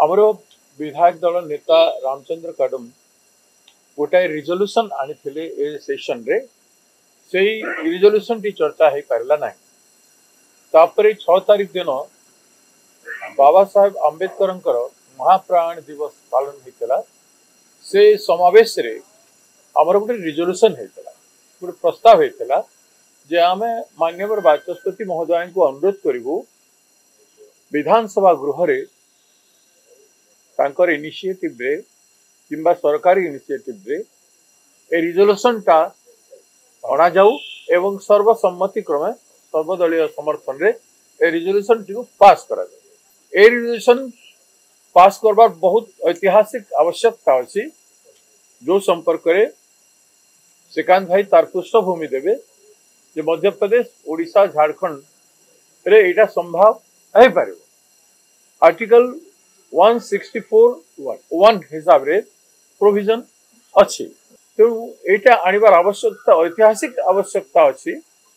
आमर विधायक दल नेता रामचंद्र कदम गोटाए रिजोल्यूशन आनी ए सेशन रे से रिजोल्यूशन टी चर्चा हो पारा ना। तापर 6 तारीख दिन बाबा साहेब आंबेडकर महाप्राण दिवस पालन होता से समावेश रे आमर गोटे रिजोल्यूशन होता गोटे प्रस्ताव होता जे आम माननीय बाचस्पति महोदय को अनुरोध करूँ विधानसभा गृह रे तांकर इनिशिएटिव रे किंबा सरकारी इनिशिएटिव रे ए रिजोल्यूशन टा अणा जाऊ एवं सर्वसम्मति क्रमे सर्वदलीय समर्थन रे ए रिजोल्यूशन टी पास करा जाए। ए रिजोल्यूशन पास करबार बहुत ऐतिहासिक आवश्यकता अछि जो संपर्क रे श्रीकांत भाई तार पृष्ठभूमि देवे जे मध्य प्रदेश ओडिशा झारखंड रे एटा संभव है पारे। आर्टिकल 164(1) हिसाब रे प्रोविजन अच्छी तेणु एटा आनिबार आवश्यकता ऐतिहासिक आवश्यकता अच्छी।